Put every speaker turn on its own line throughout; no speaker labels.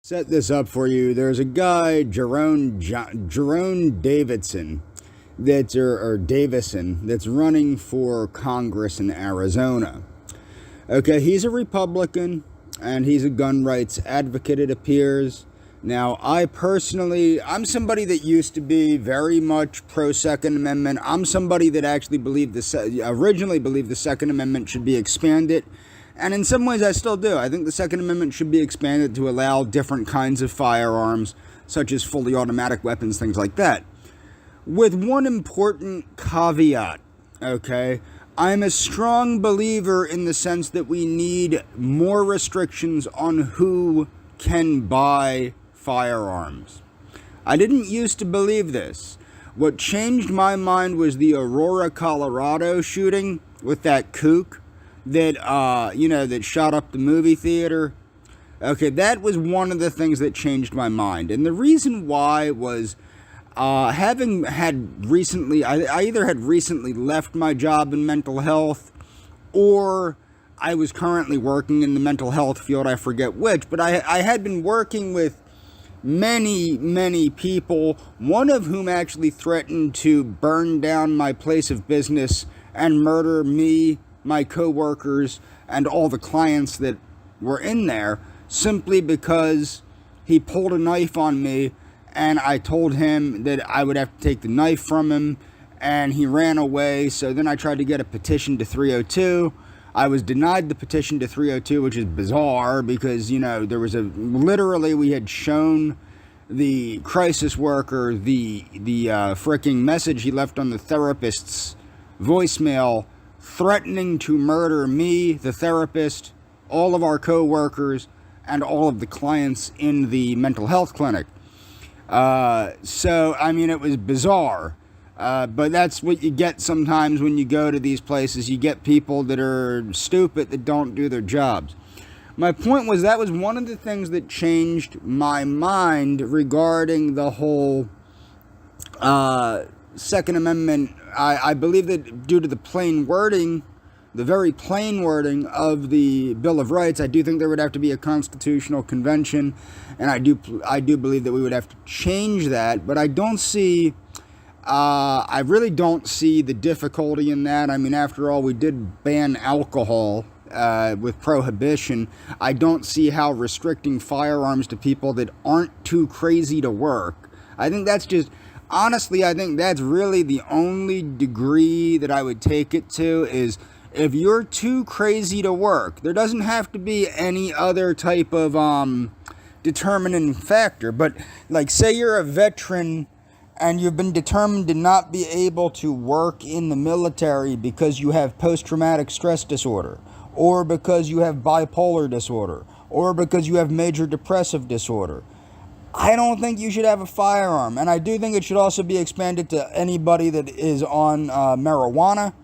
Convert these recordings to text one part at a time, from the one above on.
Set this up for you. There's a guy, Jerome Davidson, or Davison, that's running for Congress in Arizona. Okay, he's a Republican, and he's a gun rights advocate, it appears. Now, I'm somebody that used to be very much pro-Second Amendment. I'm somebody that actually originally believed the Second Amendment should be expanded. And in some ways, I still do. I think the Second Amendment should be expanded to allow different kinds of firearms, such as fully automatic weapons, things like that. With one important caveat, okay? I'm a strong believer in the sense that we need more restrictions on who can buy firearms. I didn't used to believe this. What changed my mind was the Aurora, Colorado shooting with that kook that shot up the movie theater. Okay, that was one of the things that changed my mind. And the reason why was having had recently, I either had recently left my job in mental health, or I was currently working in the mental health field, I forget which, but I had been working with many people, one of whom actually threatened to burn down my place of business and murder me, my coworkers, and all the clients that were in there, simply because he pulled a knife on me, and I told him that I would have to take the knife from him, and he ran away. So then I tried to get a petition to 302. I was denied the petition to 302, which is bizarre because, there was literally we had shown the crisis worker the fricking message he left on the therapist's voicemail, threatening to murder me, the therapist, all of our co-workers, and all of the clients in the mental health clinic. It was bizarre. But that's what you get sometimes when you go to these places. You get people that are stupid, that don't do their jobs. My point was that was one of the things that changed my mind regarding the whole Second Amendment. I believe that due to the very plain wording of the Bill of Rights, I do think there would have to be a constitutional convention, and I do believe that we would have to change that. But I really don't see the difficulty in that. I mean, after all, we did ban alcohol with prohibition. I don't see how restricting firearms to people that aren't too crazy to work. I think that's really the only degree that I would take it to, is if you're too crazy to work. There doesn't have to be any other type of determining factor. But, like, say you're a veteran and you've been determined to not be able to work in the military because you have post-traumatic stress disorder, or because you have bipolar disorder, or because you have major depressive disorder. I don't think you should have a firearm. And I do think it should also be expanded to anybody that is on marijuana.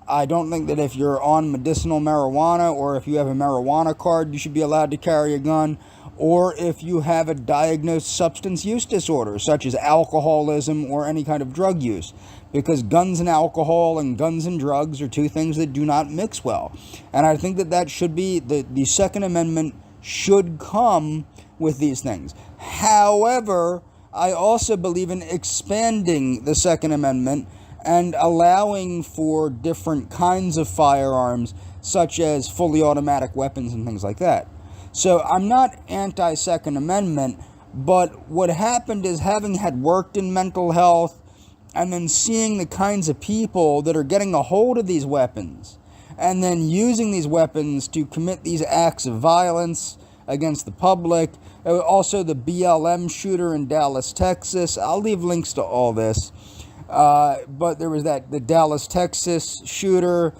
I don't think that if you're on medicinal marijuana, or if you have a marijuana card, you should be allowed to carry a gun. Or if you have a diagnosed substance use disorder, such as alcoholism or any kind of drug use. Because guns and alcohol and guns and drugs are two things that do not mix well. And I think that should be, the Second Amendment should come with these things. However, I also believe in expanding the Second Amendment and allowing for different kinds of firearms, such as fully automatic weapons and things like that. So I'm not anti-Second Amendment, but what happened is, having had worked in mental health and then seeing the kinds of people that are getting a hold of these weapons and then using these weapons to commit these acts of violence against the public. Also the BLM shooter in Dallas, Texas. I'll leave links to all this. But there was the Dallas, Texas shooter.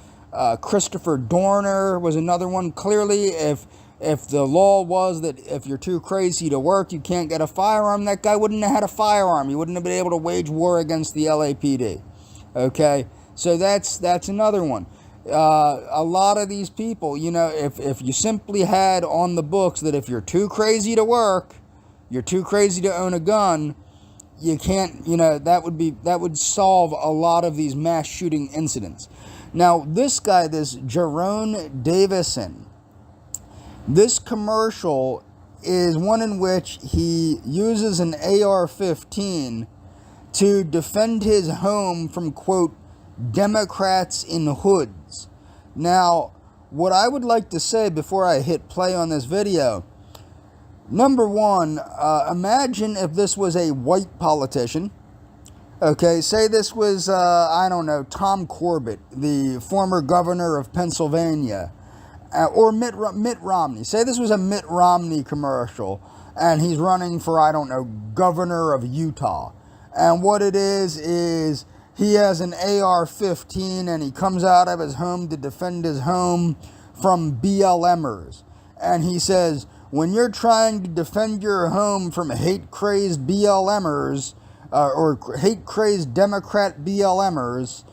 Christopher Dorner was another one. Clearly, if the law was that if you're too crazy to work, you can't get a firearm, that guy wouldn't have had a firearm. He wouldn't have been able to wage war against the LAPD. Okay? So that's another one. A lot of these people, if you simply had on the books that if you're too crazy to work, you're too crazy to own a gun, you can't, that would solve a lot of these mass shooting incidents. Now, this Jerome Davison, this commercial is one in which he uses an AR-15 to defend his home from, quote, Democrats in hoods. Now, what I would like to say before I hit play on this video, number one, imagine if this was a white politician. Okay, say this was, I don't know, Tom Corbett, the former governor of Pennsylvania, or Mitt Romney. Say this was a Mitt Romney commercial, and he's running for, I don't know, governor of Utah. And what it is he has an AR-15, and he comes out of his home to defend his home from BLMers. And he says, when you're trying to defend your home from hate-crazed BLMers, or hate-crazed Democrat BLMers,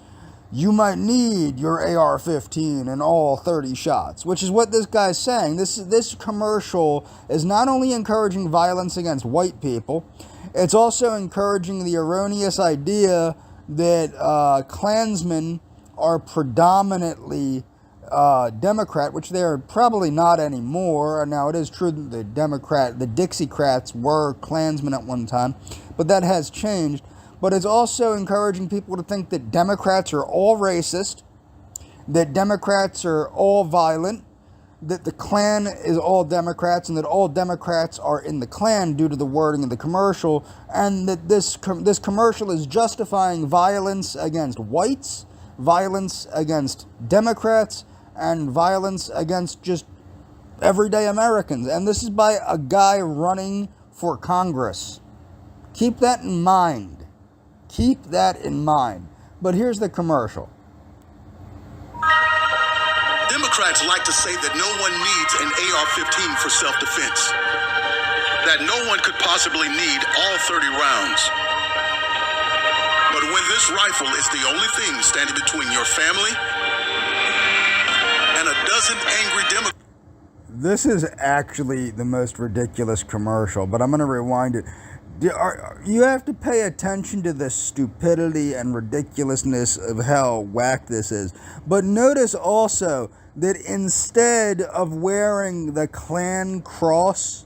you might need your AR-15 and all 30 shots, which is what this guy's saying. This commercial is not only encouraging violence against white people, it's also encouraging the erroneous idea that Klansmen are predominantly Democrat, which they're probably not anymore. Now, it is true that the Dixiecrats were Klansmen at one time, but that has changed. But it's also encouraging people to think that Democrats are all racist, that Democrats are all violent, that the Klan is all Democrats, and that all Democrats are in the Klan due to the wording of the commercial, and that this commercial is justifying violence against whites, violence against Democrats, and violence against just everyday Americans. And this is by a guy running for Congress. Keep that in mind. Keep that in mind. But here's the commercial.
Democrats like to say that no one needs an AR-15 for self-defense, that no one could possibly need all 30 rounds. But when this rifle is the only thing standing between your family and a dozen angry Democrats...
This is actually the most ridiculous commercial, but I'm going to rewind it. You have to pay attention to the stupidity and ridiculousness of how whack this is. But notice also that instead of wearing the Klan cross,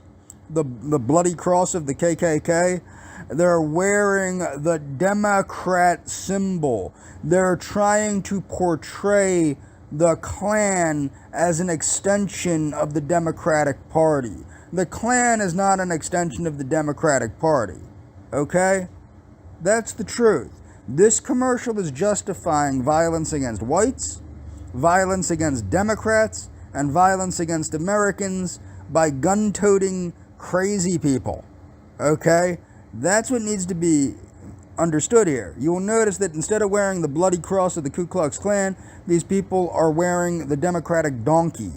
the bloody cross of the KKK, they're wearing the Democrat symbol. They're trying to portray the Klan as an extension of the Democratic Party. The Klan is not an extension of the Democratic Party. Okay? That's the truth. This commercial is justifying violence against whites, violence against Democrats, and violence against Americans by gun-toting crazy people. Okay? That's what needs to be understood here. You will notice that instead of wearing the bloody cross of the Ku Klux Klan, these people are wearing the Democratic donkey.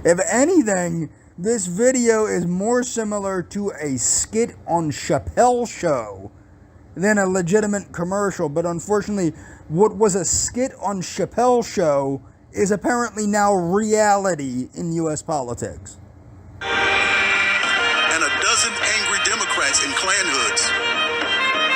If anything, this video is more similar to a skit on Chappelle's show than a legitimate commercial. But unfortunately, what was a skit on Chappelle's show is apparently now reality in U.S. politics.
And a dozen angry Democrats in Klan hoods.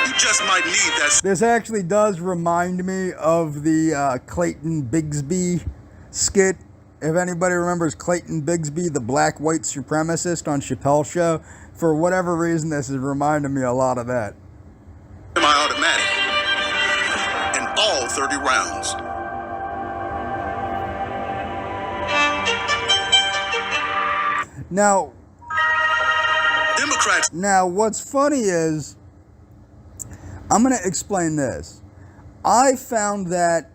You just might need that.
This actually does remind me of the Clayton Bigsby skit. If anybody remembers Clayton Bigsby, the black white supremacist on Chappelle's show, for whatever reason, this is reminding me a lot of that.
Semi-automatic. And all 30 rounds.
Now,
Democrats.
Now, what's funny is, I'm going to explain this. I found that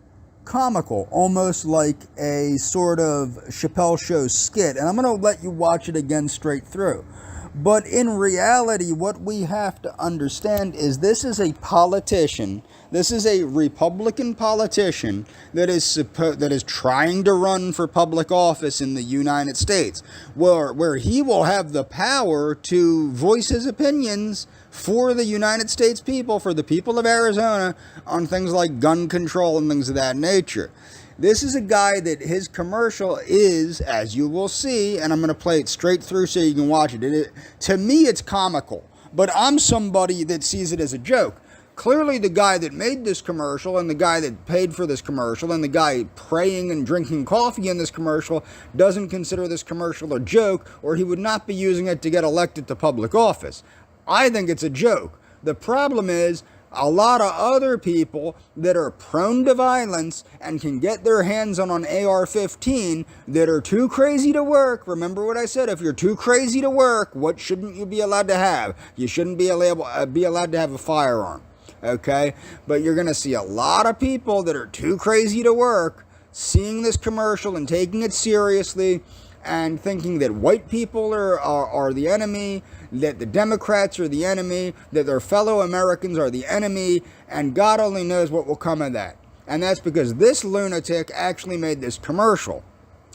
comical, almost like a sort of Chappelle show skit, and I'm going to let you watch it again straight through. But in reality, what we have to understand is this is a politician, this is a Republican politician that is trying to run for public office in the United States, where he will have the power to voice his opinions for the United States people, for the people of Arizona, on things like gun control and things of that nature. This is a guy that his commercial is, as you will see, and I'm going to play it straight through so you can watch it. To me, it's comical, but I'm somebody that sees it as a joke. Clearly the guy that made this commercial and the guy that paid for this commercial and the guy praying and drinking coffee in this commercial doesn't consider this commercial a joke, or he would not be using it to get elected to public office. I think it's a joke. The problem is a lot of other people that are prone to violence and can get their hands on an AR-15 that are too crazy to work. Remember what I said, if you're too crazy to work, what shouldn't you be allowed to have? You shouldn't be allowed to have a firearm, okay? But you're going to see a lot of people that are too crazy to work seeing this commercial and taking it seriously and thinking that white people are the enemy, that the Democrats are the enemy, that their fellow Americans are the enemy, and God only knows what will come of that. And that's because this lunatic actually made this commercial.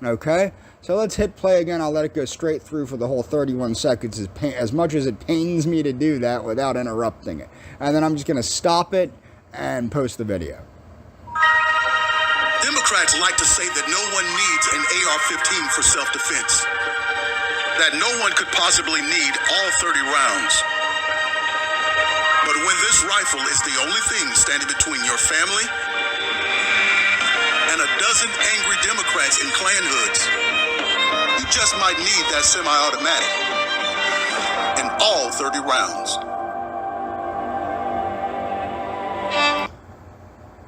Okay? So let's hit play again. I'll let it go straight through for the whole 31 seconds, as much as it pains me to do that without interrupting it. And then I'm just going to stop it and post the video.
Democrats like to say that no one needs an AR-15 for self-defense. That no one could possibly need all 30 rounds. But when this rifle is the only thing standing between your family and a dozen angry Democrats in Klan hoods, you just might need that semi-automatic and all 30 rounds.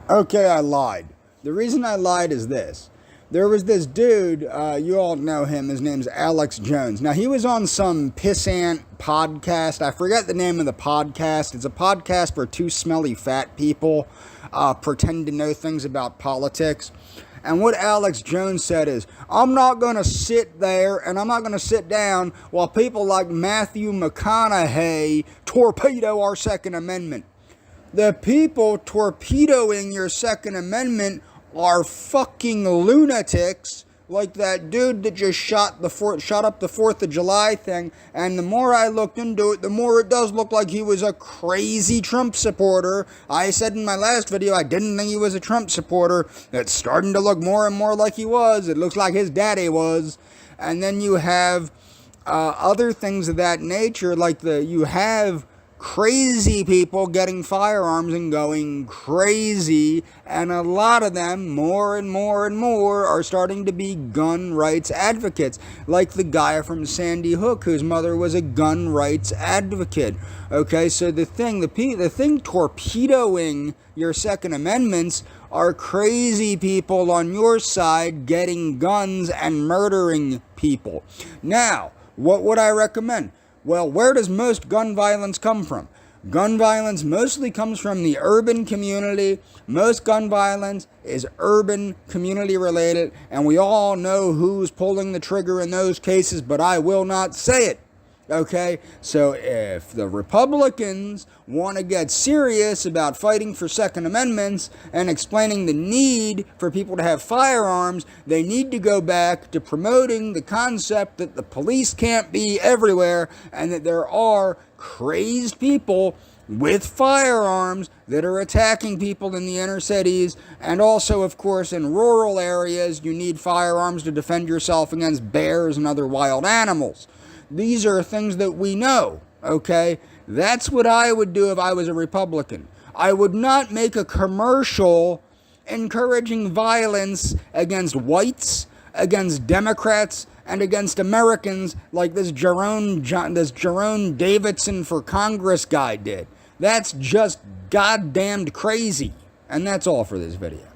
Okay, I lied. The reason I lied is this. There was this dude, you all know him, his name's Alex Jones. Now, he was on some pissant podcast. I forget the name of the podcast. It's a podcast where two smelly fat people pretend to know things about politics. And what Alex Jones said is, I'm not going to sit there and I'm not going to sit down while people like Matthew McConaughey torpedo our Second Amendment. The people torpedoing your Second Amendment are fucking lunatics, like that dude that just shot up the 4th of July thing. And the more I looked into it, the more it does look like he was a crazy Trump supporter. I said in my last video I didn't think he was a Trump supporter. It's starting to look more and more like he was. It looks like his daddy was. And then you have other things of that nature, like you have crazy people getting firearms and going crazy, and a lot of them, more and more and more, are starting to be gun rights advocates, like the guy from Sandy Hook whose mother was a gun rights advocate. Okay, so the thing torpedoing your Second Amendments are crazy people on your side getting guns and murdering people. Now, what would I recommend? Well, where does most gun violence come from? Gun violence mostly comes from the urban community. Most gun violence is urban community related, and we all know who's pulling the trigger in those cases, but I will not say it. Okay, so if the Republicans want to get serious about fighting for Second Amendments and explaining the need for people to have firearms, they need to go back to promoting the concept that the police can't be everywhere and that there are crazed people with firearms that are attacking people in the inner cities, and also, of course, in rural areas, you need firearms to defend yourself against bears and other wild animals. These are things that we know, okay? That's what I would do if I was a Republican. I would not make a commercial encouraging violence against whites, against Democrats, and against Americans like this Jerome Davidson for Congress guy did. That's just goddamned crazy. And that's all for this video.